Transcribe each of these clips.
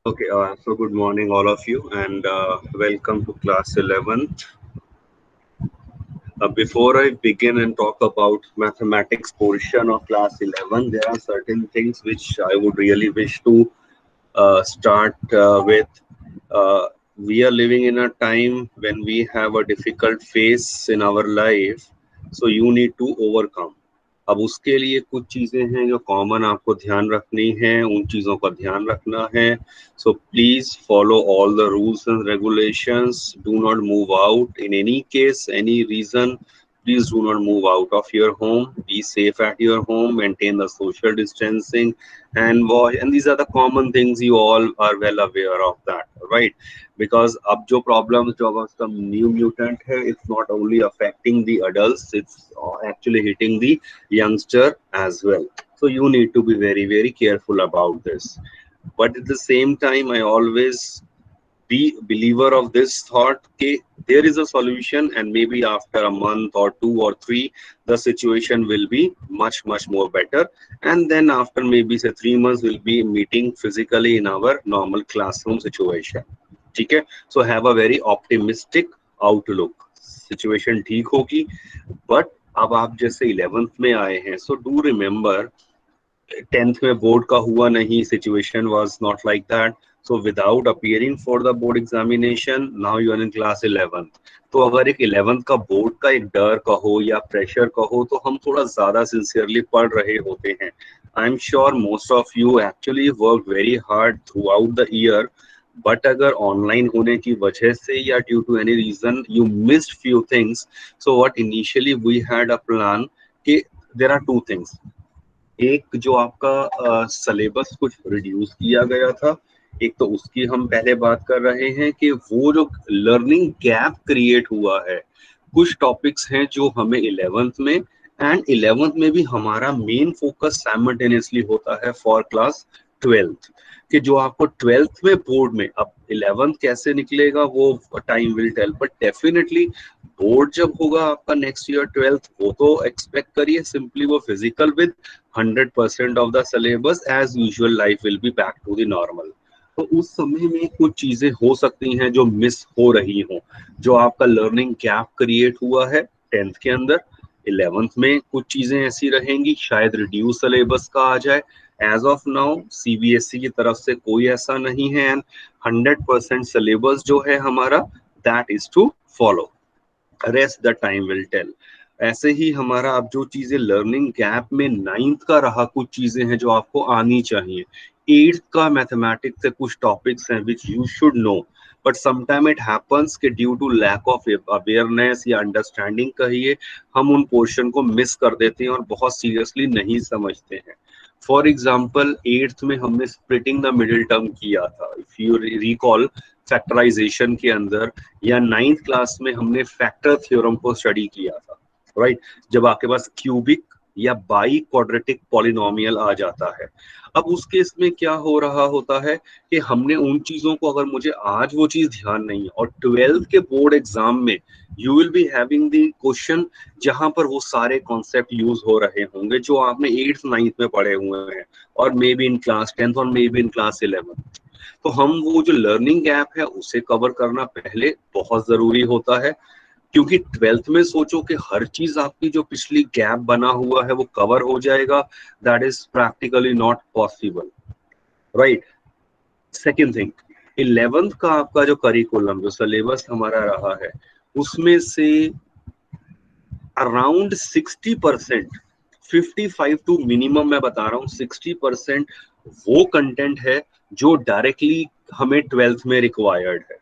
Okay, so good morning, all of you, and welcome to class 11th. Before I begin and talk about mathematics portion of class 11, there are certain things which I would really wish to start with. Uh, we are living in a time when we have a difficult phase in our life, so you need to overcome. अब उसके लिए कुछ चीजें हैं जो common आपको ध्यान रखनी है, उन चीजों का ध्यान रखना है. So please follow all the rules and regulations. Do not move out. In any case, any reason, please do not move out of your home. Be safe at your home. Maintain the social distancing and watch. And these are the common things you all are well aware of that, right? Because अब जो problems जो अब उसका new mutant है, it's not only affecting the adults, it's actually hitting the youngster as well. So you need to be very, very careful about this. But at the same time, I always be believer of this thought that there is a solution, and maybe after a month or 2 or 3, the situation will be much, much more better. And then after maybe say 3 months, we'll be meeting physically in our normal classroom situation. Okay, so have a very optimistic outlook. Situation ठीक होगी. But अब आप जैसे 11th में आए हैं, so do remember 10th में board का हुआ नहीं, situation was not like that. So without appearing for the board examination, now you are in class 11th. तो अगर एक 11th का बोर्ड का एक डर कहो या प्रेशर कहो, तो हम थोड़ा ज्यादा सिंसियरली पढ़ रहे होते हैं. I am sure most of you actually work very hard throughout the year. But अगर ऑनलाइन होने की वजह से या due to any reason you missed few things, so what initially we had a plan कि there are two things. एक जो आपका सिलेबस कुछ रिड्यूस किया गया था, एक तो उसकी हम पहले बात कर रहे हैं कि वो जो लर्निंग गैप क्रिएट हुआ है, कुछ टॉपिक्स हैं जो हमें 11th में एंड 11th में भी हमारा मेन फोकस साइमल्टेनियसली होता है फॉर क्लास 12th. कि जो आपको 12th में बोर्ड में, अब 11th कैसे निकलेगा वो time will tell, but definitely board जब होगा आपका नेक्स्ट ईयर 12th, वो तो एक्सपेक्ट करिए सिंपली वो physical with 100% of the syllabus. As usual life will be back to the normal. तो उस समय में कुछ चीजें हो सकती हैं जो मिस हो रही हो. जो आपका लर्निंग गैप क्रिएट हुआ है 10th के अंदर, 11th में कुछ चीजें ऐसी रहेंगी, शायद रिड्यूस सिलेबस का आ जाए. एज ऑफ नाउ सीबीएसई की तरफ से कोई ऐसा नहीं है, एंड 100% सिलेबस जो है हमारा, that is to follow. Rest the time will tell. ऐसे ही हमारा अब जो चीजें लर्निंग गैप में 9th का रहा, कुछ चीजें हैं जो आपको आनी चाहिए. 8th का मैथमेटिक्स से कुछ टॉपिक्स हैं which you should know, but sometime it happens कि due to lack of awareness या अंडरस्टैंडिंग कहिए, हम उन पोर्शन को मिस कर देते हैं और बहुत सीरियसली नहीं समझते हैं. फॉर एग्जाम्पल 8th में हमने स्प्लिटिंग द मिडिल टर्म किया था, इफ यू रिकॉल, फैक्टराइजेशन के अंदर, या 9th क्लास में हमने फैक्टर थ्योरम को स्टडी किया था, राइट? जब आपके पास क्यूबिक या बाई क्वाड्रेटिक पॉलिनोमियल आ जाता है. अब उस केस में क्या हो रहा होता है कि हमने उन चीजों को, अगर मुझे आज वो चीज ध्यान नहीं है, और 12th के बोर्ड एग्जाम में you will be having the question जहां पर वो सारे कॉन्सेप्ट यूज हो रहे होंगे जो आपने 8th 9th में पढ़े हुए हैं, और may be in class 10th और may be in class 11th. तो हम वो जो लर्निंग गैप है उसे कवर करना पहले बहुत जरूरी होता है. क्योंकि 12th में सोचो कि हर चीज आपकी जो पिछली गैप बना हुआ है वो कवर हो जाएगा, that is practically not possible, right? Second thing, 11th का आपका जो करिकुलम, जो सिलेबस हमारा रहा है, उसमें से अराउंड 60%, 55 टू मिनिमम मैं बता रहा हूँ, 60% वो कंटेंट है जो डायरेक्टली हमें 12th में रिक्वायर्ड है.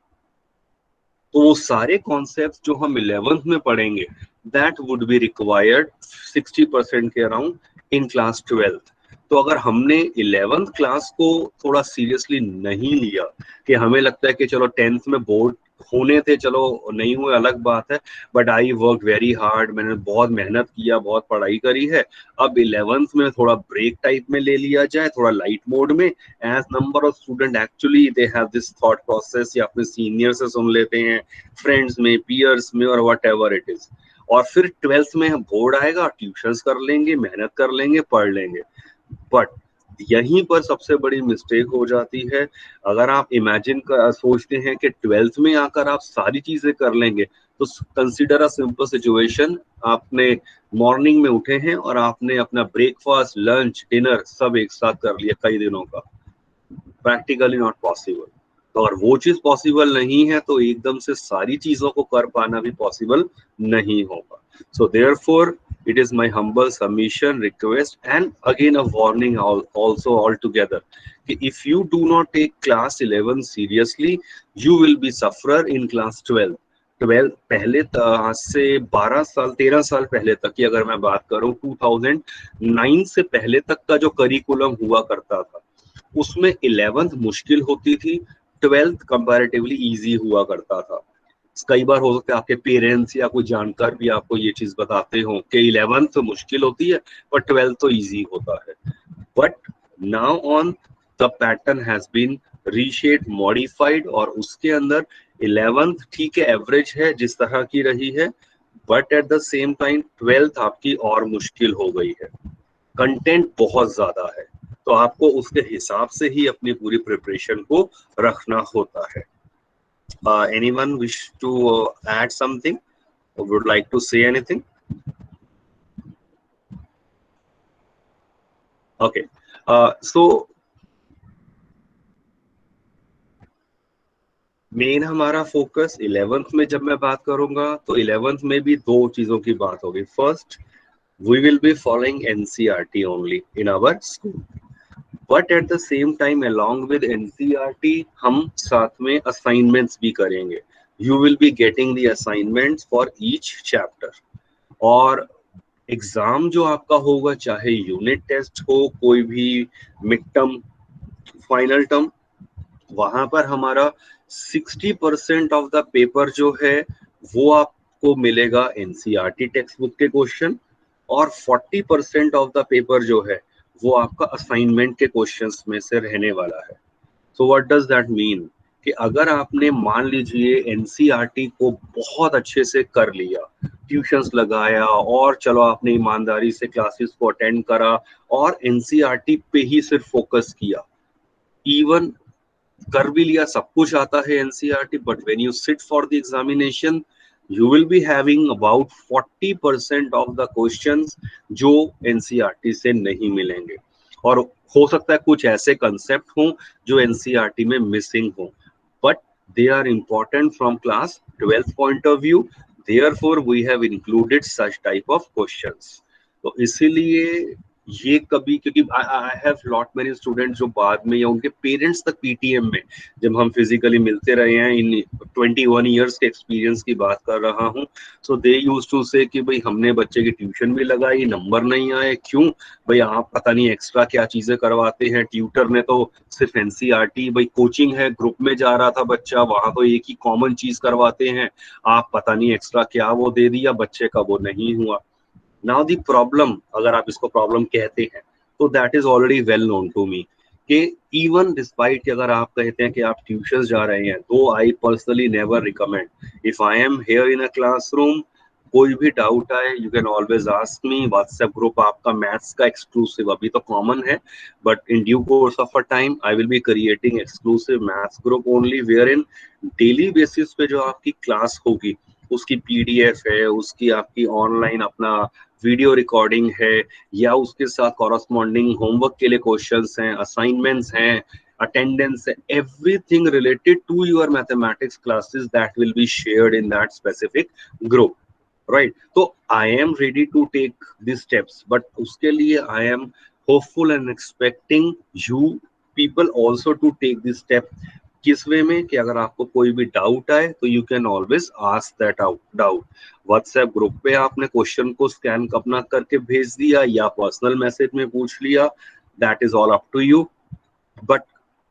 तो वो सारे कॉन्सेप्ट जो हम 11th में पढ़ेंगे, दैट वुड बी रिक्वायर्ड 60% के अराउंड इन क्लास 12th. तो अगर हमने 11th क्लास को थोड़ा सीरियसली नहीं लिया, कि हमें लगता है कि चलो 10th में बोर्ड होने थे, चलो नहीं हुए अलग बात है, but I work very hard, मैंने बहुत मेहनत किया, बहुत पढ़ाई करी है, अब 11th में थोड़ा ब्रेक टाइप में ले लिया जाए, थोड़ा लाइट मोड में. As number of student actually they have this thought process, या अपने सीनियर से सुन लेते हैं, फ्रेंड्स में, पीयर्स में, और वट एवर इट इज. और फिर 12th में बोर्ड आएगा, ट्यूशंस कर लेंगे, मेहनत कर लेंगे, पढ़ लेंगे. बट यहीं पर सबसे बड़ी मिस्टेक हो जाती है। अगर आप इमेजिन कर सोचते हैं कि 12th में आकर आप सारी चीजें कर लेंगे, तो कंसीडर अ सिंपल सिचुएशन, आपने मॉर्निंग में उठे हैं और आपने अपना ब्रेकफास्ट, लंच, डिनर सब एक साथ कर लिया कई दिनों का। Practically not possible. तो अगर वो चीज पॉसिबल नहीं है तो एकदम से सारी चीजों को कर पाना भी पॉसिबल नहीं होगा। So therefore it is my humble submission, request, and again a warning also altogether कि if you do not take class 11 seriously, you will be sufferer in class 12। 12 पहले आज से 12 साल 13 साल पहले तक की अगर मैं बात करूं, 2009 से पहले तक का जो करिकुलम हुआ करता था उसमें 11th मुश्किल होती थी, 12th कंपैरेटिवली इजी हुआ करता था। कई बार हो सकता है आपके पेरेंट्स या कोई जानकार भी आपको ये चीज बताते हो कि 11th मुश्किल होती है पर 12th तो इजी होता है। But now on the pattern has been reshaped, modified, और उसके अंदर 11th ठीक है, एवरेज है जिस तरह की रही है, but at the same time 12th आपकी और मुश्किल हो गई है। कंटेंट बहुत ज्यादा है, तो आपको उसके हिसाब से ही अपनी पूरी प्रिपरेशन को रखना होता है। Anyone wish to add something or would like to say anything? Okay. So main हमारा फोकस 11th में जब मैं बात करूंगा तो 11th में भी दो चीजों की बात होगी। First, we will be following NCERT only in our school, but at the same time along with NCERT हम साथ में assignments भी करेंगे। You will be getting the assignments for each chapter। और एग्जाम जो आपका होगा, चाहे यूनिट टेस्ट हो, कोई भी मिड टर्म, फाइनल टर्म, वहां पर हमारा 60% ऑफ द पेपर जो है वो आपको मिलेगा एनसीईआरटी टेक्स्ट बुक के क्वेश्चन, और 40% ऑफ द पेपर जो है वो आपका असाइनमेंट के क्वेश्चंस में से रहने वाला है। So what does that mean कि अगर आपने मान लीजिए एनसीईआरटी को बहुत अच्छे से कर लिया, ट्यूशंस लगाया, और चलो आपने ईमानदारी से क्लासेस को अटेंड करा और एनसीईआरटी पे ही सिर्फ फोकस किया, इवन कर भी लिया, सब कुछ आता है NCERT, but when you sit for the examination you will be having about 40% of the questions जो एनसीईआरटी से नहीं मिलेंगे। और हो सकता है कुछ ऐसे कंसेप्ट हों जो एनसीईआरटी में मिसिंग हो, but they are important from class 12th point of view, therefore we have included such type of questions. तो इसीलिए ये कभी, क्योंकि I have lot many students जो बाद में या उनके पेरेंट्स तक पीटीएम में जब हम फिजिकली मिलते रहे हैं, इन 21 ईयर्स के एक्सपीरियंस की बात कर रहा हूँ, सो दे यूज टू से कि भाई हमने बच्चे की ट्यूशन भी लगाई, नंबर नहीं आए, क्यों भाई आप पता नहीं एक्स्ट्रा क्या चीजें करवाते हैं, ट्यूटर ने तो सिर्फ एनसीईआरटी, भाई कोचिंग है, ग्रुप में जा रहा था बच्चा, वहां तो एक ही कॉमन चीज करवाते हैं, आप पता नहीं एक्स्ट्रा क्या वो दे दिया, बच्चे का वो नहीं हुआ। नाउ दी प्रॉब्लम, अगर आप इसको प्रॉब्लम कहते हैं तो that is already well known to me कि इवन डिस्पाइट कि अगर आप कहते हैं कि आप ट्यूशन जा रहे हैं, तो I personally never recommend, if I am here in a classroom, कोई भी डाउट आए you can always ask me. WhatsApp group आपका मैथ्स का एक्सक्लूसिव अभी तो कॉमन है, but in due course of a time I will be creating exclusive maths group only, where in daily basis पे जो आपकी क्लास होगी उसकी पीडीएफ है, उसकी आपकी ऑनलाइन अपना वीडियो रिकॉर्डिंग है, या उसके साथ कॉरस्पॉन्डिंग होमवर्क के लिए क्वेश्चंस हैं, असाइनमेंट्स हैं, अटेंडेंस है, everything related to your mathematics classes that will be shared in that specific group, right. तो I am ready to take this steps, but उसके लिए I am hopeful and expecting you people also to take this step. किस way में कि अगर आपको कोई भी डाउट आए तो you can always ask that doubt. WhatsApp group पे आपने क्वेश्चन को स्कैन अपना करके भेज दिया या पर्सनल मैसेज में पूछ लिया, that is all up to you, but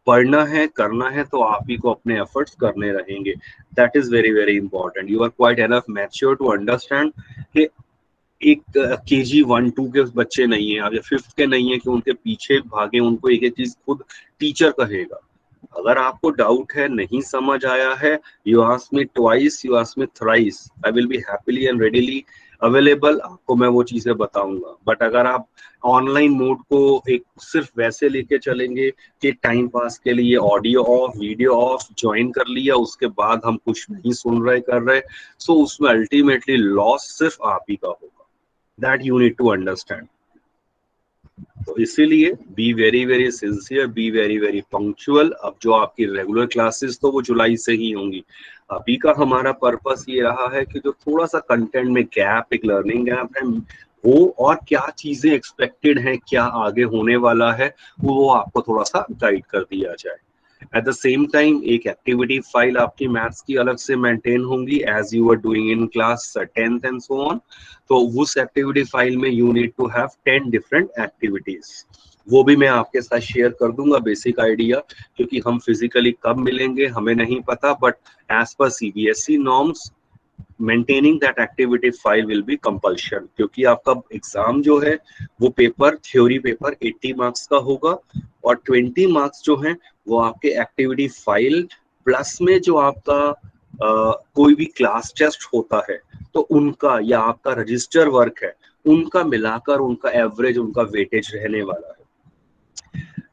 पढ़ना है, करना है तो आप ही को अपने एफर्ट्स करने रहेंगे। That is very very important. You are quite enough mature to understand कि एक केजी 1-2 के बच्चे नहीं है, आप या 5th के नहीं है कि उनके पीछे भागे, उनको एक एक चीज खुद टीचर कहेगा। अगर आपको डाउट है, नहीं समझ आया है, you ask me twice, you ask me thrice, I will B happily and readily available, आपको मैं वो चीजें बताऊंगा। बट अगर आप ऑनलाइन मोड को एक सिर्फ वैसे लेके चलेंगे कि टाइम पास के लिए audio of video of join कर लिया, उसके बाद हम कुछ नहीं सुन रहे कर रहे, सो उसमें अल्टीमेटली लॉस सिर्फ आप ही का होगा। That you need to understand. तो इसीलिए be very very sincere, be very very punctual. अब जो आपकी रेगुलर क्लासेस तो वो जुलाई से ही होंगी। अभी का हमारा पर्पस ये रहा है कि जो थोड़ा सा कंटेंट में गैप, एक लर्निंग गैप है वो, और क्या चीजें एक्सपेक्टेड हैं, क्या आगे होने वाला है, वो आपको थोड़ा सा गाइड कर दिया जाए। एट द सेम टाइम एक एक्टिविटी फाइल आपकी मैथ्स की अलग से मेंटेन होंगी as you are doing in class 10th and so on. तो उस एक्टिविटी फाइल में you need to have 10 different activities. वो भी मैं आपके साथ शेयर कर दूंगा बेसिक आइडिया, क्योंकि हम फिजिकली कब मिलेंगे हमें नहीं पता, but as per CBSE norms maintaining that activity file will be compulsion, क्योंकि आपका एग्जाम जो है वो पेपर, थ्योरी पेपर 80 मार्क्स का होगा, और 20 मार्क्स जो है वो आपके एक्टिविटी फाइल प्लस में जो आपका कोई भी क्लास टेस्ट होता है तो उनका, या आपका रजिस्टर वर्क है, उनका मिलाकर उनका एवरेज, उनका वेटेज रहने वाला है।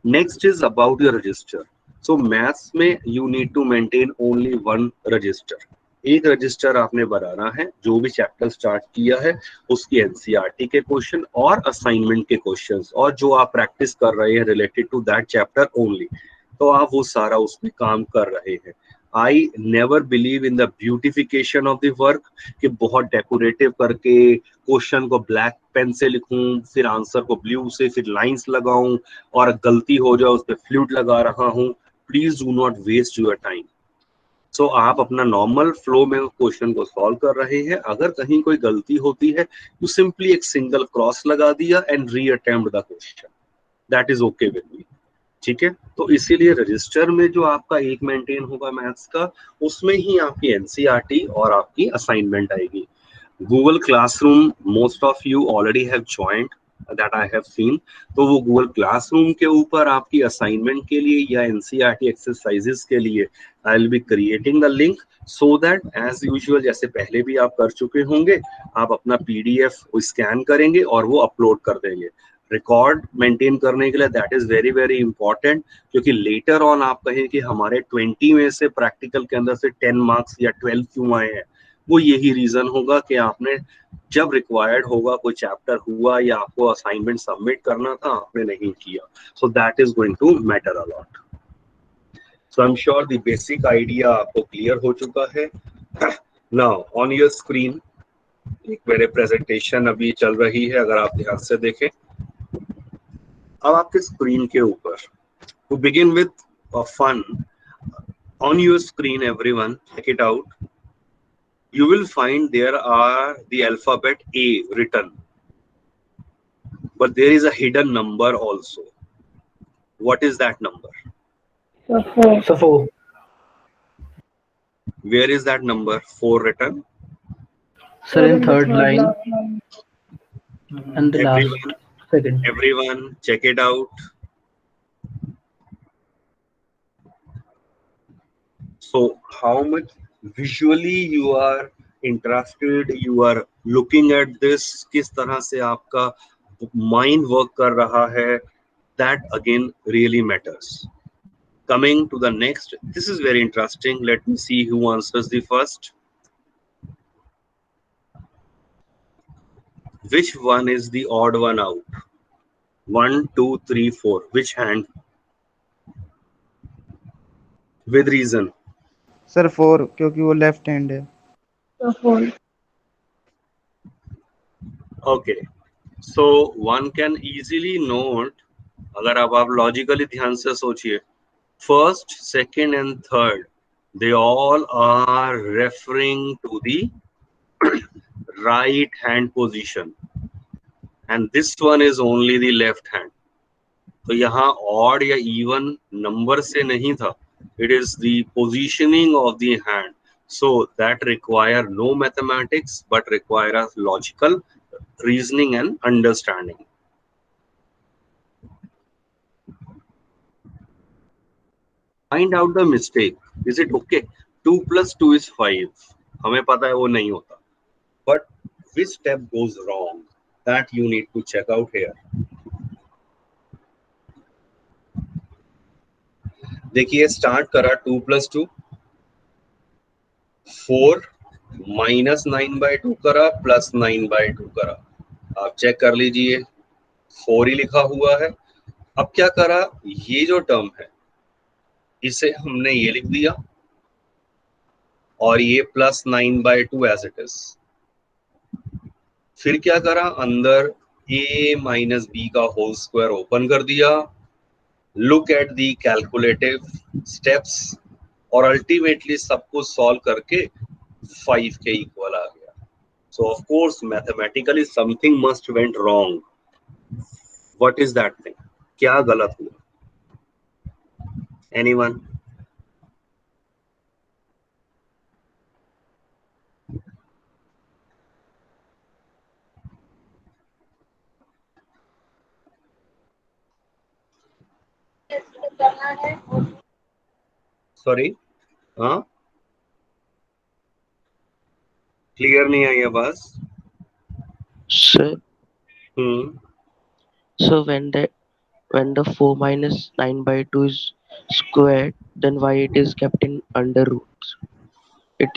Next is about your register. So maths में you need to maintain only one register. एक रजिस्टर आपने बनाना है, जो भी चैप्टर स्टार्ट किया है उसकी एनसीईआरटी के क्वेश्चन और असाइनमेंट के क्वेश्चंस, और जो आप प्रैक्टिस कर रहे हैं related to that chapter only, तो आप वो सारा उसमें काम कर रहे हैं। I never believe in the beautification of the work, कि बहुत डेकोरेटिव करके क्वेश्चन को ब्लैक पेन से लिखूं, फिर आंसर को ब्लू से, फिर लाइंस लगाऊं, और गलती हो जाए उस पर फ्लूट लगा रहा हूं। Please do not waste your time. So आप अपना नॉर्मल फ्लो में क्वेश्चन को सॉल्व कर रहे हैं। अगर कहीं कोई गलती होती है, यू सिंपली एक सिंगल क्रॉस लगा दिया and reattempt the question, that is okay with me. ठीक है, तो इसीलिए रजिस्टर में जो आपका एक मेंटेन होगा मैथ्स का, उसमें ही आपकी एनसीईआरटी और आपकी असाइनमेंट आएगी। Google classroom most of you already have joint, that I have seen. तो वो गूगल क्लासरूम के ऊपर आपकी असाइनमेंट के लिए या एनसीईआरटी एक्सरसाइजेस के लिए I will be creating the link, so that as usual, जैसे पहले भी आप कर चुके होंगे, आप अपना पीडीएफ स्कैन करेंगे और वो अपलोड कर देंगे। रिकॉर्ड मेंटेन करने के लिए that is very very important, क्योंकि लेटर ऑन आप कहें कि हमारे 20 में से प्रैक्टिकल के अंदर से 10 मार्क्स या 12 क्यों आए हैं, वो यही रीजन होगा कि आपने जब रिक्वायर्ड होगा, कोई चैप्टर हुआ या आपको असाइनमेंट सबमिट करना था, आपने नहीं किया। So that is going to matter a lot. So I am sure the basic idea आपको क्लियर हो चुका है। नाउ ऑन योर स्क्रीन एक मेरे प्रेजेंटेशन अभी चल रही है, अगर आप ध्यान से देखें। अब आपके स्क्रीन के ऊपर, to begin with fun, on your screen everyone, check it out. You will find there are the alphabet A written, but there is a hidden number also. What is that number? So 4. Where is that number 4 written? Sir, in third line and the last Everyone, second. everyone, check it out. So how much visually you are interested, you are looking at this, किस तरह से आपका mind work कर रहा है, that again really matters. Coming to the next, this is very interesting. Let me see who answers the first. Which one is the odd one out? 1, 2, 3, 4. Which hand? With reason. Sir 4, क्योंकि वो left hand है। Okay. So one can easily note, अगर अब आप logically ध्यान से सोचिए, first, second and third, they all are referring to the right hand position, and this one is only the left hand. तो यहाँ ऑड या इवन नंबर से नहीं था, it is the positioning of the hand, so that require no mathematics but require a logical reasoning and understanding. Find out the mistake. Is it okay? 2 + 2 = 5. हमें पता है वो नहीं होता, but which step goes wrong, that you need to check out here. देखिए start करा 2 + 2 4 -9/2 करा plus 9/2 करा। आप चेक कर लीजिए 4 ही लिखा हुआ है। अब क्या करा, ये जो टर्म है इसे हमने ये लिख दिया और ये प्लस 9/2 एज इट इज। फिर क्या करा, अंदर a - b का होल स्क्वायर ओपन कर दिया, look at the calculative steps और अल्टीमेटली सब कुछ सॉल्व करके 5 के इक्वल आ गया। सो of course mathematically something must went wrong. What is that thing? क्या गलत हुआ? एनीवन? सॉरी, हाँ क्लियर नहीं आई आवाज। Sir, hmm so when the 4 minus 9/2 is squared, then why it is kept in under roots? It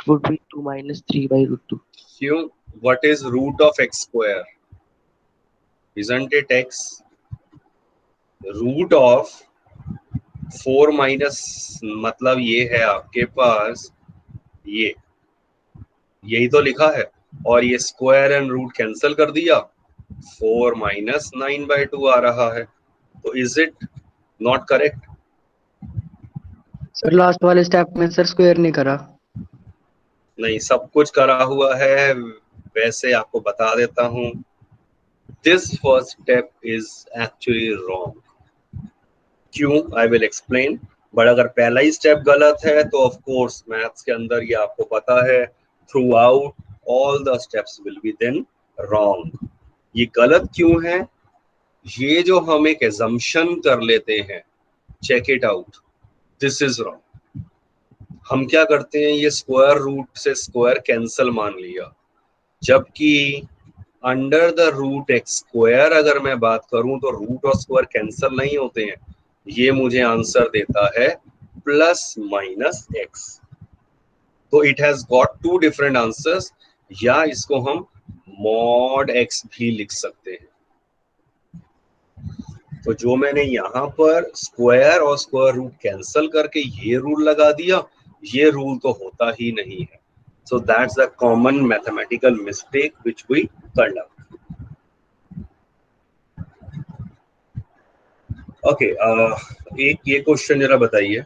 would be 2 minus 3/√2. क्यों? What is root of x square? Isn't it x? Root of 4 minus मतलब ये है आपके पास, ये यही तो लिखा है और ये स्क्वायर एंड रूट कैंसिल कर दिया, 4 - 9/2 आ रहा है। तो is it not correct? Sir last वाले स्टेप में सर स्क्वायर नहीं करा। नहीं, सब कुछ करा हुआ है। वैसे आपको बता देता हूं, this first step is actually wrong. क्यों? I will explain. बट अगर पहला ही स्टेप गलत है तो ऑफ कोर्स मैथ्स के अंदर ये आपको पता है, throughout all the steps will be then wrong. ये गलत क्यों है? ये जो हम एक एजम्पशन कर लेते हैं, check it out, this is wrong. हम क्या करते हैं, ये स्क्वायर रूट से स्क्वायर कैंसल मान लिया, जबकि under the root x square अगर मैं बात करूं तो रूट और स्क्वायर कैंसल नहीं होते हैं। ये मुझे आंसर देता है प्लस माइनस एक्स। तो it has got two different answers, या इसको हम मॉड एक्स भी लिख सकते हैं। तो जो मैंने यहाँ पर स्क्वायर और स्क्वायर रूट कैंसल करके ये रूल लगा दिया, ये रूल तो होता ही नहीं है। So that's the common mathematical mistake which we conduct. Okay, एक ये क्वेश्चन जरा बताइए,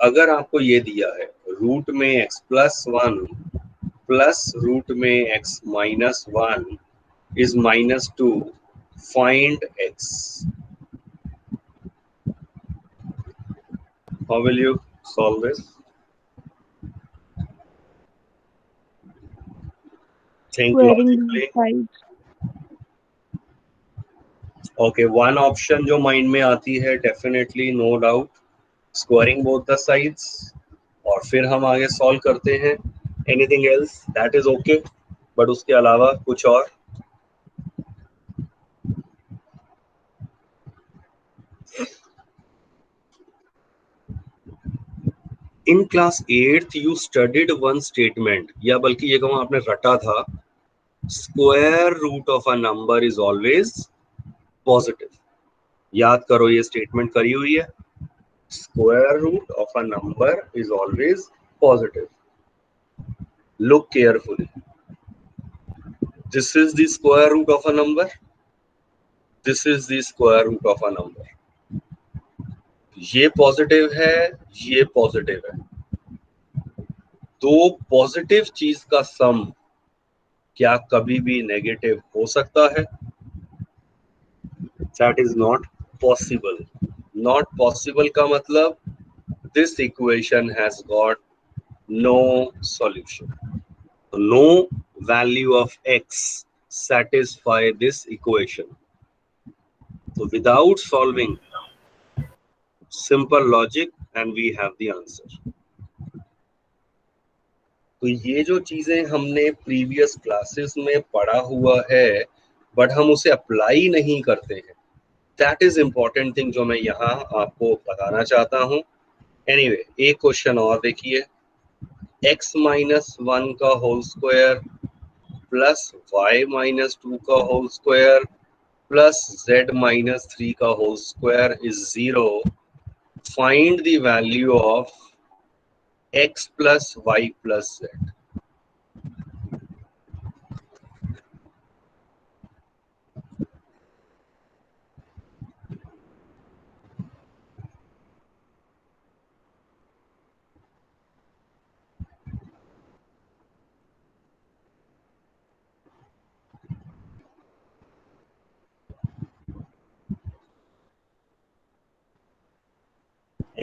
अगर आपको ये दिया है रूट में x + 1 प्लस रूट में x - 1 is -2, find x. How will you solve this? Think logically. Okay, one option जो माइंड में आती है definitely no doubt squaring both the sides, और फिर हम आगे सॉल्व करते हैं। Anything else that is okay, but उसके अलावा कुछ और? In class 8th you studied one statement, या बल्कि ये कहूँ आपने रटा था, square root of a number is always positive. याद करो, ये स्टेटमेंट करी हुई है, square root of a number is always positive. Look carefully, this is the square root of a number, this is the square root of a number. ये positive है, ये positive है। दो पॉजिटिव चीज का सम क्या कभी भी नेगेटिव हो सकता है? That is not possible. Not possible का मतलब this equation has got no solution. No value of x satisfy this equation. So without solving, simple logic and we have the answer. तो ये जो चीजें हमने प्रीवियस क्लासेस में पढ़ा हुआ है बट हम उसे अप्लाई नहीं करते हैं, दैट इज इम्पोर्टेंट थिंग जो मैं यहाँ आपको बताना चाहता हूँ। एनीवे, एक क्वेश्चन और देखिए, x-1 का होल स्क्वायर प्लस y-2 का होल स्क्वायर प्लस z-3 का whole square is 0। Find the value of x plus y plus z।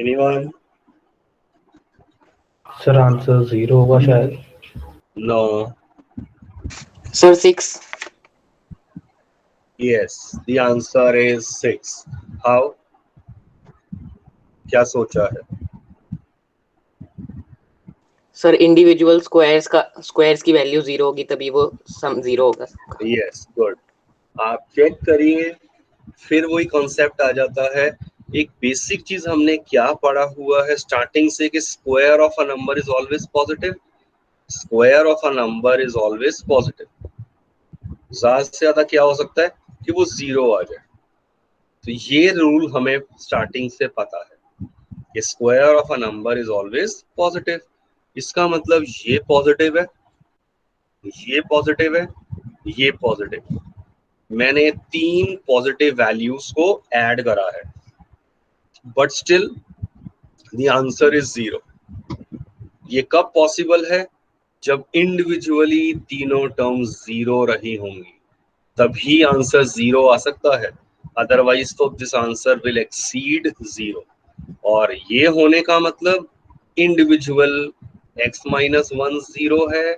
Anyone? Sir answer 0 होगा शायद। No. Sir, 6. Yes, the answer is 6. How? क्या सोचा है? Sir individual squares की value 0 होगी तभी वो सम 0 होगा। Yes, good. आप चेक करिए, फिर वही कॉन्सेप्ट आ जाता है। एक बेसिक चीज हमने क्या पढ़ा हुआ है स्टार्टिंग से कि square of a number is always positive. Square of a number is always positive. ज्यादा से ज्यादा क्या हो सकता है कि वो 0 आ जाए। तो ये रूल हमें स्टार्टिंग से पता है कि square of a number is always positive. इसका मतलब ये पॉजिटिव है, ये पॉजिटिव है, ये पॉजिटिव। मैंने 3 पॉजिटिव वैल्यूज को ऐड करा है but still the answer is 0। ये कब पॉसिबल है? जब इंडिविजुअली तीनों टर्म्स 0 रही होंगी तभी आंसर 0 आ सकता है, अदरवाइज तो दिस आंसर विल एक्सीड 0। और ये होने का मतलब इंडिविजुअल x-1 0 है,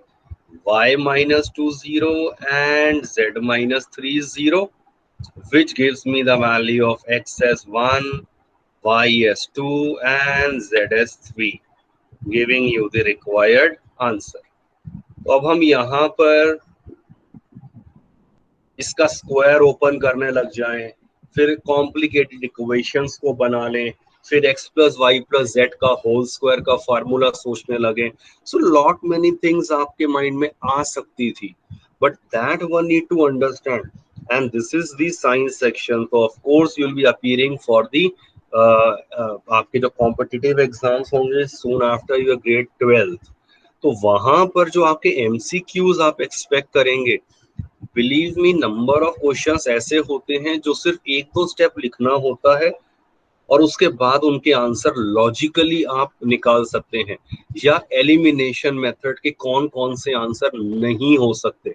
y-2 0 and z-3 0, which gives me the value of x as 1, y as 2 and z as 3, giving you the required answer। तो अब हम यहाँ पर इसका स्क्वायर ओपन करने लग जाएं, फिर कॉम्प्लिकेटेड इक्वेशंस को बना लें, फिर x plus y plus z का होल स्क्वायर का फार्मूला सोचने लगे। सो लॉट मेनी थिंग्स आपके माइंड में आ सकती थी but that one need to understand and this is the science section. तो of course you will be appearing for the आपके जो कॉम्पिटिटिव एग्जाम्स होंगे soon after your grade 12th, तो वहां पर जो आपके एमसीक्यूज आप एक्सपेक्ट करेंगे, believe me number of questions ऐसे होते हैं जो सिर्फ एक दो स्टेप लिखना होता है और उसके बाद उनके आंसर लॉजिकली आप निकाल सकते हैं, या एलिमिनेशन मेथड के कौन कौन से आंसर नहीं हो सकते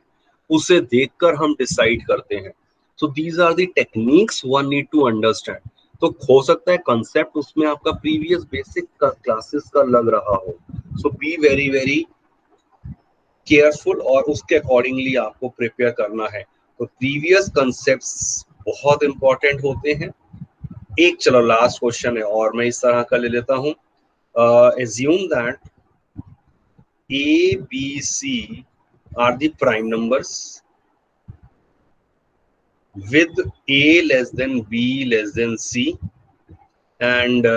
उसे देखकर हम डिसाइड करते हैं। So these are the techniques one need to understand. तो हो सकता है कंसेप्ट उसमें आपका प्रीवियस बेसिक क्लासेस का लग रहा हो, सो बी वेरी वेरी केयरफुल और उसके अकॉर्डिंगली आपको प्रिपेयर करना है। तो प्रीवियस कंसेप्ट्स बहुत इंपॉर्टेंट होते हैं। एक चलो लास्ट क्वेश्चन है और मैं इस तरह का ले लेता हूं, assume that a b c are the prime numbers with a less than b less than c and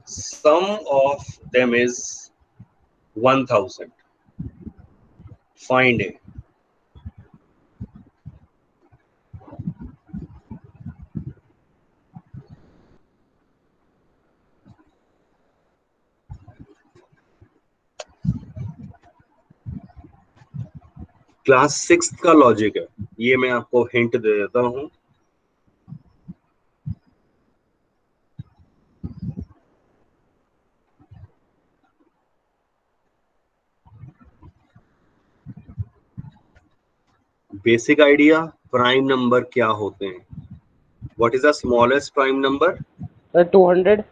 sum of them is 1000. Find a। Class 6 का लॉजिक है ये, मैं आपको हिंट दे देता हूं। बेसिक आइडिया, प्राइम नंबर क्या होते हैं? What is the smallest prime number? 200।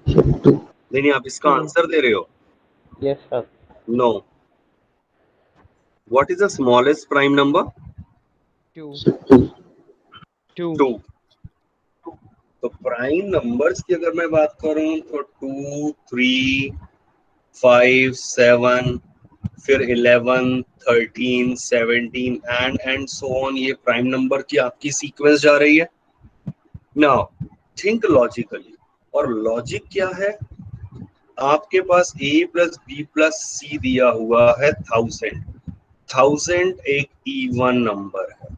नहीं, आप इसका आंसर दे रहे हो? Yes sir. No. What is the smallest prime number? 2। तो प्राइम नंबर्स की अगर मैं बात करूं तो 2, 3, 5 7 फिर 11 13 17 एंड सो ऑन, ये प्राइम नंबर की आपकी सीक्वेंस जा रही है। नाउ थिंक लॉजिकली, और लॉजिक क्या है, आपके पास a प्लस बी प्लस सी दिया हुआ है 1000 एक इवन नंबर है।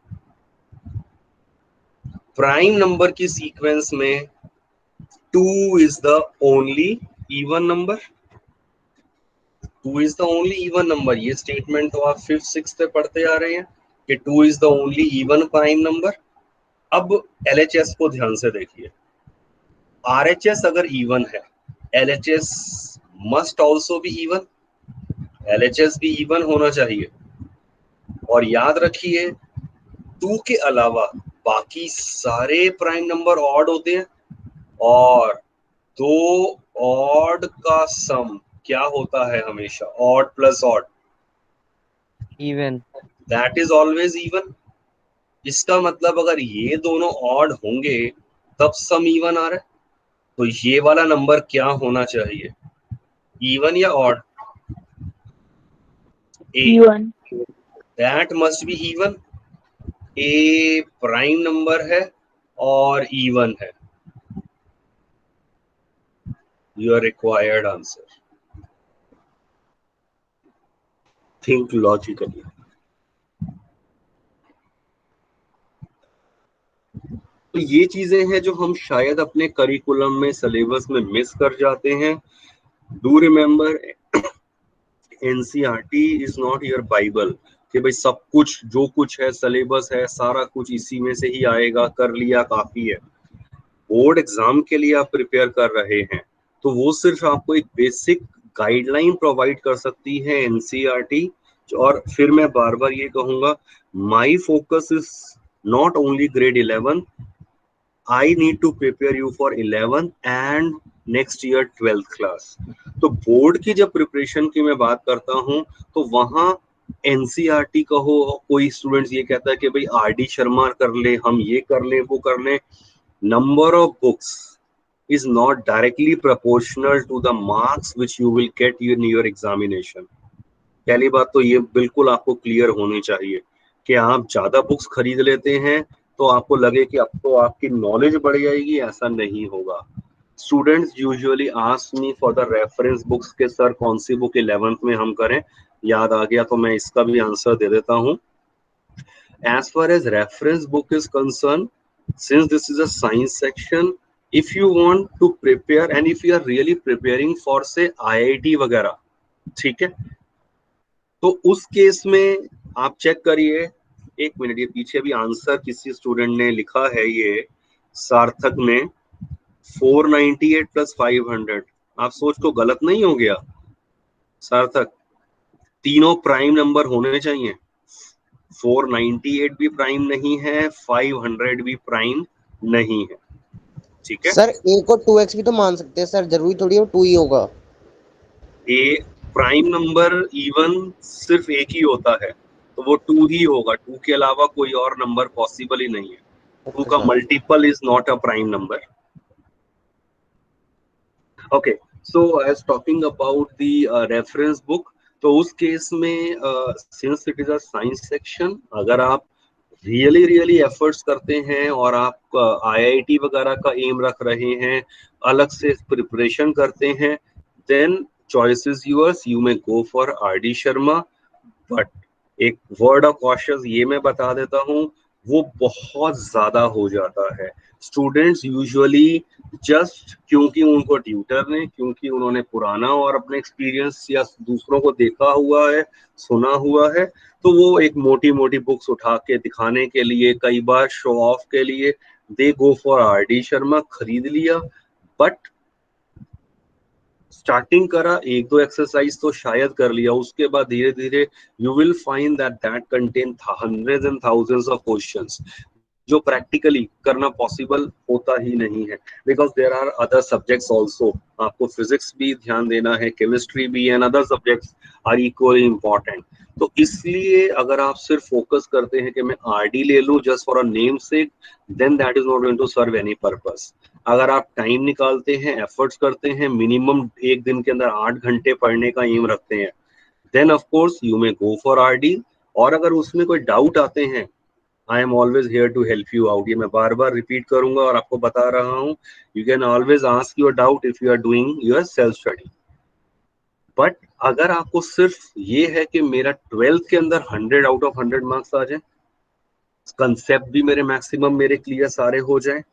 प्राइम नंबर की सीक्वेंस में 2 is the only even number, 2 is the only even number. ये स्टेटमेंट तो आप 5th 6th पढ़ते आ रहे हैं कि 2 is the only even prime number. अब LHS को ध्यान से देखिए, RHS अगर इवन है, LHS must also be even, LHS भी इवन होना चाहिए। और याद रखिए 2 के अलावा बाकी सारे प्राइम नंबर ऑड होते हैं, और 2 ऑड का सम क्या होता है हमेशा, odd plus odd even. That is always even. इसका मतलब अगर ये दोनों ऑड होंगे तब सम इवन आ रहा है, तो ये वाला नंबर क्या होना चाहिए, इवन या odd? Even. That must be even. A prime number है और इवन है, your required answer. Think logically. तो ये चीजें हैं जो हम शायद अपने करिकुलम में, सिलेबस में मिस कर जाते हैं। Do remember, NCERT is not your Bible कि भाई सब कुछ जो कुछ है सिलेबस है सारा कुछ इसी में से ही आएगा, कर लिया काफी है। बोर्ड एग्जाम के लिए आप प्रिपेयर कर रहे हैं तो वो सिर्फ आपको एक बेसिक गाइडलाइन प्रोवाइड कर सकती है एनसीईआरटी। और फिर मैं बार बार ये कहूंगा, my focus is not only grade 11, I need to prepare you for 11th and next year 12th class. तो बोर्ड की जब प्रिपरेशन की मैं बात करता हूं तो वहां एनसीईआरटी का हो, कोई स्टूडेंट्स ये कहता है कि भाई RD शर्मा कर ले, हम ये कर ले वो कर ले। Number of books is not directly proportional to the marks which you will get in your examination। पहली बात तो ये बिल्कुल आपको क्लियर होनी चाहिए कि आप ज्यादा बुक्स खरीद लेते हैं तो आपको लगे कि अब तो आपकी नॉलेज बढ़ जाएगी, ऐसा नहीं होगा। Students usually ask me for the reference books के सर कौन सी बुक 11th में हम करें, याद आ गया तो मैं इसका भी आंसर दे देता हूं। As far as reference book is concern, since this is a science section, if you want to prepare and if you are really preparing for से IIT वगैरह, ठीक है, तो उस केस में आप चेक करिए। एक मिनट, ये पीछे भी आंसर किसी स्टूडेंट ने लिखा है, ये सार्थक ने 498 प्लस 500। आप सोच तो गलत नहीं हो गया सार्थक? तीनों प्राइम नंबर होने चाहिए, 498 भी प्राइम नहीं है, 500 भी प्राइम नहीं है, ठीक है। सर ए को 2x भी तो मान सकते हैं सर, जरूरी थोड़ी है 2 ही होगा। ए प्राइम नंबर इवन सिर्फ एक ही होता है तो वो 2 ही होगा, 2 के अलावा कोई और नंबर पॉसिबल ही नहीं है। 2 का multiple is not a prime number. Okay, so I was talking about the reference book. तो उस केस में since it is a science section, अगर आप रियली एफर्ट्स करते हैं और आप IIT वगैरह का एम रख रहे हैं, अलग से प्रिपरेशन करते हैं, then choice is yours, you may go for RD Sharma. But एक वर्ड ऑफ कॉशन ये मैं बता देता हूँ, वो बहुत ज्यादा हो जाता है। स्टूडेंट्स यूजुअली जस्ट क्योंकि उनको ट्यूटर ने, क्योंकि उन्होंने पुराना और अपने एक्सपीरियंस या दूसरों को देखा हुआ है, सुना हुआ है, तो वो एक मोटी मोटी बुक्स उठा के दिखाने के लिए, कई बार शो ऑफ के लिए, दे गो फॉर RD शर्मा, खरीद लिया। बट स्टार्टिंग करा, 1-2 एक्सरसाइज तो शायद कर लिया, उसके बाद धीरे धीरे you will find that that contain hundreds and thousands of questions जो प्रैक्टिकली करना पॉसिबल होता ही नहीं है, because there are other subjects also. आपको फिजिक्स भी ध्यान देना है, केमिस्ट्री भी, and other subjects are equally important. तो इसलिए अगर आप सिर्फ फोकस करते हैं कि मैं RD ले लूं just for a name sake, then that is not going to serve any purpose. अगर आप टाइम निकालते हैं, एफर्ट्स करते हैं, मिनिमम एक दिन के अंदर 8 घंटे पढ़ने का एम रखते हैं, then of course you may go for RD. और अगर उसमें कोई डाउट आते हैं, I am always here to help you out. ये मैं बार बार रिपीट करूंगा और आपको बता रहा हूँ, you can always ask your doubt if you are doing your self study. But अगर आपको सिर्फ ये है कि मेरा 12th के अंदर 100 आउट ऑफ 100 मार्क्स आ जाए, कंसेप्ट भी मेरे मैक्सिमम मेरे क्लियर सारे हो जाए,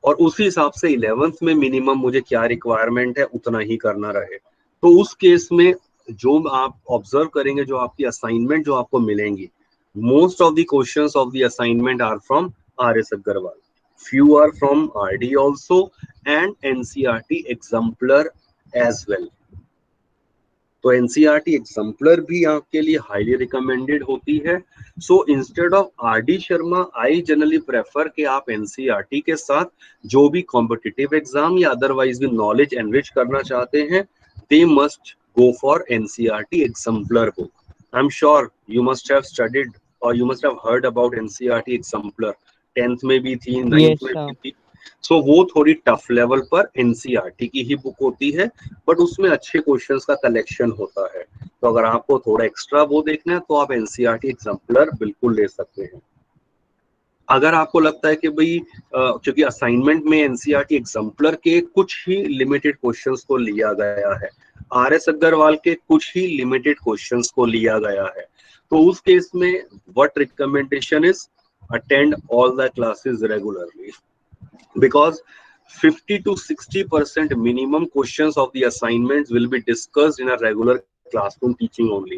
और उसी हिसाब से 11th में मिनिमम मुझे क्या रिक्वायरमेंट है उतना ही करना रहे, तो उस केस में जो आप ऑब्जर्व करेंगे, जो आपकी असाइनमेंट जो आपको मिलेंगी, most of the questions of the assignment are from RS Agarwal, few are from RD also and NCERT exemplar as well। तो NCERT एग्जाम्पलर भी आपके लिए हाईली रिकमेंडेड होती है। So instead of RD Sharma, I generally prefer कि आप NCERT के साथ जो भी कॉम्पिटिटिव एग्जाम या अदरवाइज भी नॉलेज एनरिच करना चाहते हैं, they must go for NCERT exemplar book. I am sure you must have studied और you must have heard about NCERT exemplar, 10th में भी थी, 9th में भी थी। सो वो थोड़ी टफ लेवल पर NCERT की ही बुक होती है, बट उसमें अच्छे क्वेश्चंस का कलेक्शन होता है। तो अगर आपको थोड़ा एक्स्ट्रा वो देखना है तो आप NCERT एग्जाम्पलर बिल्कुल ले सकते हैं। अगर आपको लगता है कि भाई क्योंकि असाइनमेंट में NCERT एग्जाम्पलर के कुछ ही लिमिटेड क्वेश्चंस को लिया गया है, RS अग्रवाल के कुछ ही लिमिटेड क्वेश्चंस को लिया गया है, तो उस केस में what recommendation is, attend all the classes regularly, because 50 to 60% minimum questions of the assignments will be discussed in a regular classroom teaching only।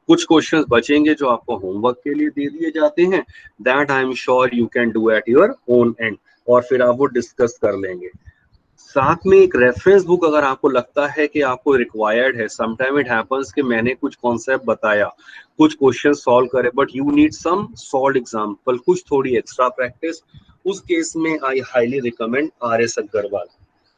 कुछ क्वेश्चंस बचेंगे जो आपको होमवर्क के लिए दे दिए जाते हैं, that I am sure you can do at your own and, और फिर आप वो डिस्कस कर लेंगे। साथ में एक रेफरेंस बुक अगर आपको लगता है कि आपको रिक्वायर्ड है, समटाइम इट हैपेंस कि मैंने कुछ कॉन्सेप्ट बताया, कुछ क्वेश्चन सॉल्व करे, but you need some solve example, कुछ थोड़ी एक्स्ट्रा प्रैक्टिस, उस केस में I highly recommend RS Agarwal.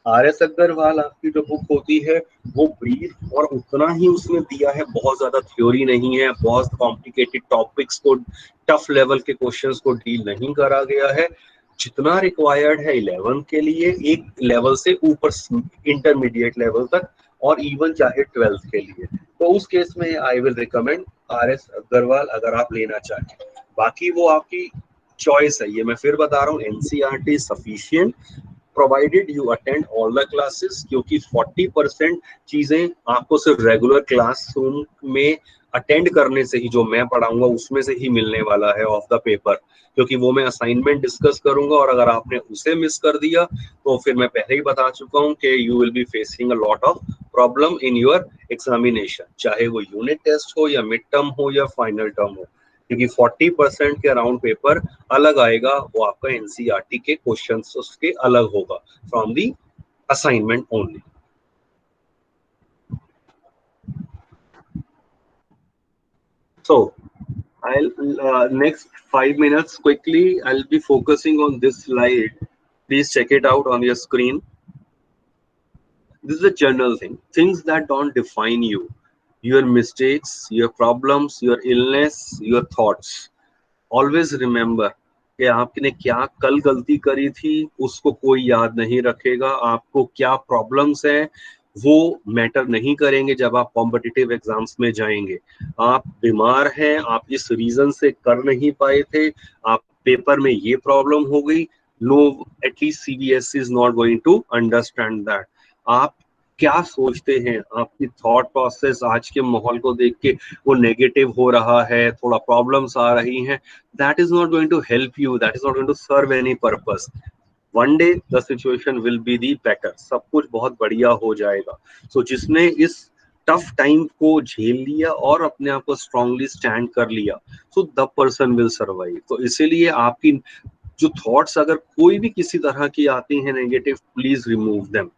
RS Agarwal आपकी जो बुक होती है वो ब्रीफ और उतना ही उसमें दिया है, बहुत ज्यादा थ्योरी नहीं है, बहुत कॉम्प्लिकेटेड टॉपिक्स को, टफ लेवल के क्वेश्चंस को डील नहीं करा गया है, जितना रिक्वायर्ड है 11 के लिए, एक लेवल से ऊपर इंटरमीडिएट लेवल तक, और इवन चाहे 12th के लिए। तो उस केस में I will recommend RS Agarwal अगर आप लेना चाहें। बाकी वो आपकी चॉइस है, ये मैं फिर बता रहा हूँ, NCERT sufficient provided you attend all the classes, क्योंकि 40% चीजें आपको सिर्फ रेगुलर क्लासरूम में अटेंड करने से ही, जो मैं पढ़ाऊंगा उसमें से ही मिलने वाला है ऑफ द पेपर, क्योंकि वो मैं असाइनमेंट डिस्कस करूंगा, और अगर आपने उसे मिस कर दिया तो फिर मैं पहले ही बता चुका हूँ कि you will be facing a lot of problem in your examination, चाहे वो यूनिट टेस्ट हो या मिड टर्म हो या फाइनल टर्म हो, क्योंकि 40% के अराउंड पेपर अलग आएगा, वो आपका NCERT के क्वेश्चंस उसके अलग होगा from the assignment only. So I'll next 5 minutes quickly I'll be focusing on this slide. Please check it out on your screen. This is a general thing, things that don't define you, your mistakes, your problems, your illness, your thoughts. Always remember कि आपने क्या कल गलती करी थी उसको कोई याद नहीं रखेगा, आपको क्या प्रॉब्लम्स हैं वो मैटर नहीं करेंगे जब आप कॉम्पिटिटिव एग्जाम्स में जाएंगे। आप बीमार हैं, आप इस रीजन से कर नहीं पाए थे, आप पेपर में ये प्रॉब्लम हो गई, no, at least CBSE is not going to understand that. आप क्या सोचते हैं, आपकी थॉट प्रोसेस आज के माहौल को देख के वो नेगेटिव हो रहा है, थोड़ा प्रॉब्लम्स आ रही हैं, that is not going to help you, that is not going to serve any purpose. One day the situation will be the better, सब कुछ बहुत बढ़िया हो जाएगा। सो जिसने इस टफ टाइम को झेल लिया और अपने आप को स्ट्रांगली स्टैंड कर लिया, so the person will survive. तो इसीलिए आपकी जो थॉट्स अगर कोई भी किसी तरह की आती हैं negative, please remove them,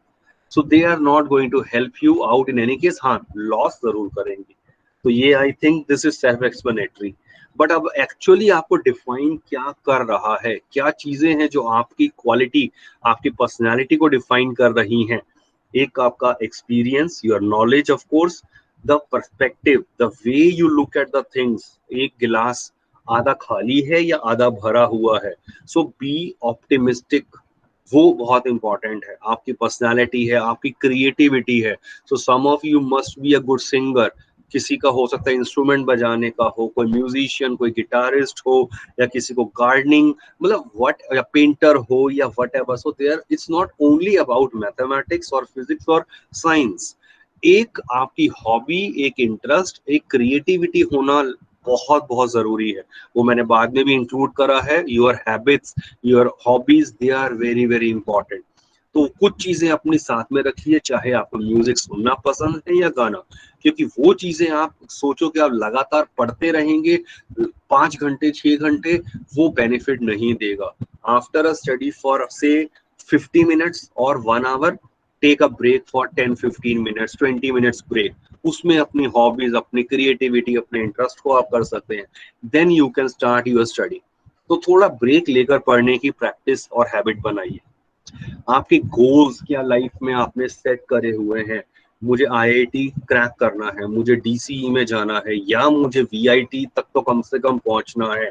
so they are not going to help you out in any case. हाँ, लॉस जरूर करेंगे, तो ये I think this is self explanatory. But अब एक्चुअली आपको डिफाइन क्या कर रहा है, क्या चीजें हैं जो आपकी क्वालिटी, आपकी पर्सनैलिटी को डिफाइन कर रही हैं। एक आपका experience, your knowledge of course, the perspective, the way you look at the things, एक गिलास आधा खाली है या आधा भरा हुआ है। सो बी ऑप्टिमिस्टिक, वो बहुत इंपॉर्टेंट है। आपकी पर्सनालिटी है, आपकी क्रिएटिविटी है। So some of you must be a good singer, किसी का हो सकता है इंस्ट्रूमेंट बजाने का हो, कोई म्यूजिशियन, कोई गिटारिस्ट हो, या किसी को गार्डनिंग, मतलब व्हाट, या पेंटर हो, या whatever. So there it's not only about mathematics और फिजिक्स और साइंस। एक आपकी हॉबी, एक इंटरेस्ट, एक क्रिएटिविटी होना बहुत बहुत जरूरी है। वो मैंने बाद में भी इंक्लूड करा है। Your habits, your hobbies, they are very very important. तो कुछ चीजें अपने साथ में रखिए, चाहे आपको म्यूजिक सुनना पसंद है या गाना, क्योंकि वो चीजें आप सोचो कि आप लगातार पढ़ते रहेंगे 5 घंटे 6 घंटे, वो बेनिफिट नहीं देगा। आफ्टर अ स्टडी फॉर से 50 मिनट्स और 1 hour, take a break for 10-15 minutes, 20 minutes break, उसमें अपनी हॉबीज, अपनी क्रिएटिविटी, अपने इंटरेस्ट को आप कर सकते हैं। Then you can start your study. तो थोड़ा ब्रेक लेकर पढ़ने की प्रैक्टिस और हैबिट बनाइए। आपके गोल्स क्या लाइफ में आपने सेट करे हुए हैं? मुझे आईआईटी क्रैक करना है, मुझे डीसीई में जाना है, या मुझे वीआईटी तक तो कम से कम पहुंचना है।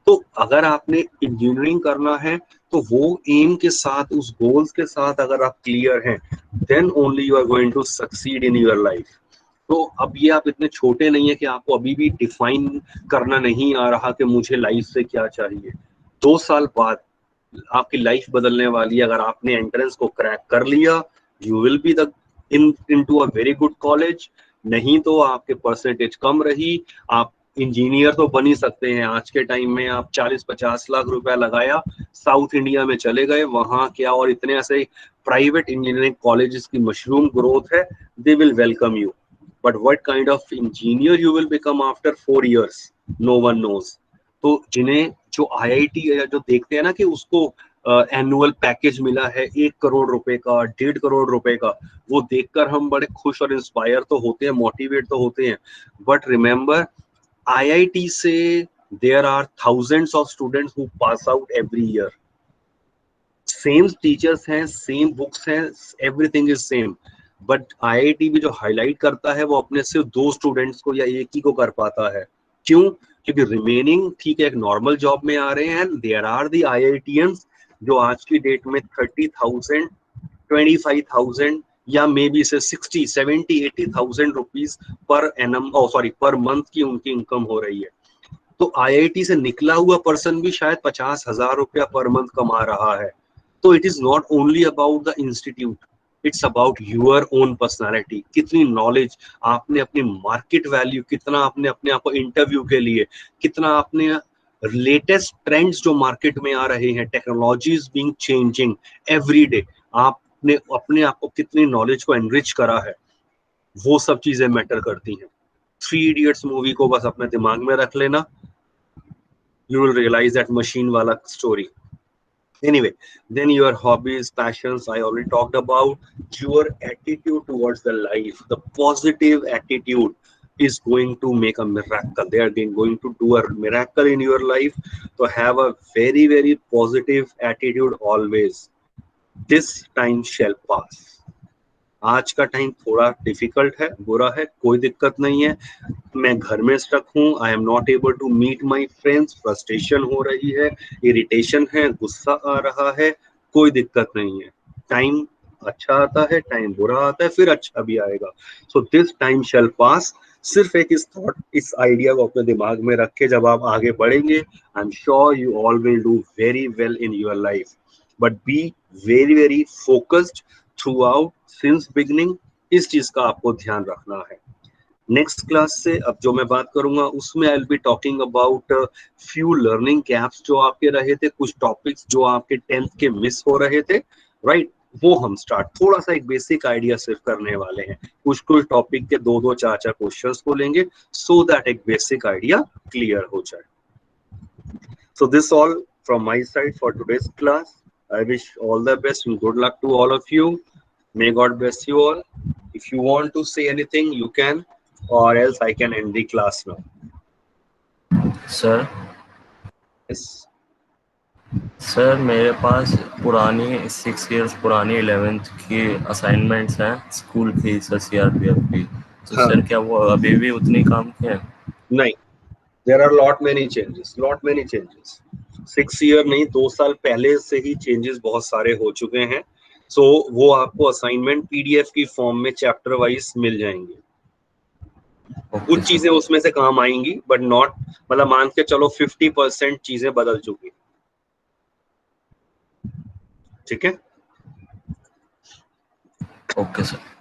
तो अगर आपने इंजीनियरिंग करना है, तो वो एम के साथ, उस गोल्स के साथ अगर आप क्लियर हैं, then only you are going to succeed in your life. तो अब ये आप इतने छोटे नहीं है कि आपको अभी भी डिफाइन करना नहीं आ रहा कि मुझे लाइफ से क्या चाहिए। 2 साल बाद आपकी लाइफ बदलने वाली है। अगर आपने एंट्रेंस को क्रैक कर लिया, you will be the into a very good college. नहीं तो आपके परसेंटेज कम रही, आप इंजीनियर तो बन ही सकते हैं आज के टाइम में। आप 40-50 लाख रुपया लगाया, साउथ इंडिया में चले गए, वहां क्या, और इतने ऐसे प्राइवेट इंजीनियरिंग कॉलेजेस की मशरूम ग्रोथ है, they will welcome you. But what kind of engineer you will become after 4 years, no one knows. तो जिन्हें, जो आईआईटी या जो देखते हैं ना कि उसको एनुअल पैकेज मिला है 1 करोड़ रुपए का, 1.5 करोड़ रुपए का, वो देखकर हम बड़े खुश और इंस्पायर तो होते हैं, मोटिवेट तो होते हैं। बट रिमेंबर, आईआईटी से there are thousands of students who pass out every year. Same teachers हैं, सेम बुक्स हैं, everything is same. But IIT भी जो हाईलाइट करता है, वो अपने सिर्फ 2 स्टूडेंट्स को या एक ही को कर पाता है। क्यों? क्योंकि रिमेनिंग ठीक है एक नॉर्मल जॉब में आ रहे हैं। देयर आर दी आईआईटीएंस जो आज की डेट में 30,000, 25,000, या मे बी से 60, 70, 80,000 rupees per annum, sorry per month की उनकी इनकम हो रही है। तो आईआईटी से निकला हुआ पर्सन भी शायद 50,000 रुपया पर मंथ कमा रहा है। तो it is not only about the institute, it's about your own personality. कितनी नॉलेज आपने, अपनी मार्केट वैल्यू कितना आपने अपने आप को इंटरव्यू के लिए, कितना आपने लेटेस्ट ट्रेंड्स जो मार्केट में आ रहे हैं, technologies being changing every day, आपने अपने आप को कितनी नॉलेज को एनरिच करा है, वो सब चीजें मैटर करती हैं। 3 Idiots मूवी को बस अपने दिमाग में रख लेना, you will realize that machine wala story. Anyway, then your hobbies, passions, I already talked about. Your attitude towards the life, the positive attitude is going to make a miracle. They are going to do a miracle in your life. So have a very very positive attitude always. This time shall pass. आज का time थोड़ा difficult है, बुरा है, कोई दिक्कत नहीं है। मैं घर में स्टक हूँ, I am not able to meet my friends, frustration हो रही है, इरिटेशन है, गुस्सा आ रहा है, कोई दिक्कत नहीं है। टाइम अच्छा आता है, टाइम बुरा आता है, फिर अच्छा भी आएगा। सो दिस टाइम शैल पास। सिर्फ एक इस थॉट, इस आइडिया को अपने दिमाग में रख के जब आप आगे बढ़ेंगे, आई am sure you all will do very well in your life. But B very very focused through out since beginning. इस चीज का आपको ध्यान रखना है। नेक्स्ट क्लास से अब जो मैं बात करूंगा उसमें आई will be talking about few learning gaps जो आपके रहे थे, कुछ टॉपिक्स जो आपके 10th के मिस हो रहे थे, राइट? वो हम स्टार्ट, थोड़ा सा एक बेसिक आइडिया सिर्फ करने वाले हैं। कुछ कुछ टॉपिक के 2-2 4-4 क्वेश्चंस को लेंगे, सो दैट एक बेसिक आइडिया क्लियर हो जाए। So this all from my side for today's class. I wish all the best and good luck to all of you. May God bless you all. If you want to say anything, you can, or else I can end the class now. Sir Yes. Sir मेरे पास पुरानी 6 years पुरानी 11th की assignments हैं school की, sir CRPF की। तो हाँ. Sir क्या वो अभी भी उतनी काम के हैं? नहीं, there are lot many changes. 6 year नहीं, 2 साल पहले से ही चेंजेस बहुत सारे हो चुके हैं। सो वो आपको असाइनमेंट पीडीएफ की फॉर्म में चैप्टर वाइज मिल जाएंगे। कुछ चीजें उसमें से काम आएंगी बट नॉट, मतलब मान के चलो 50% चीजें बदल चुकी। ठीक है, ओके सर।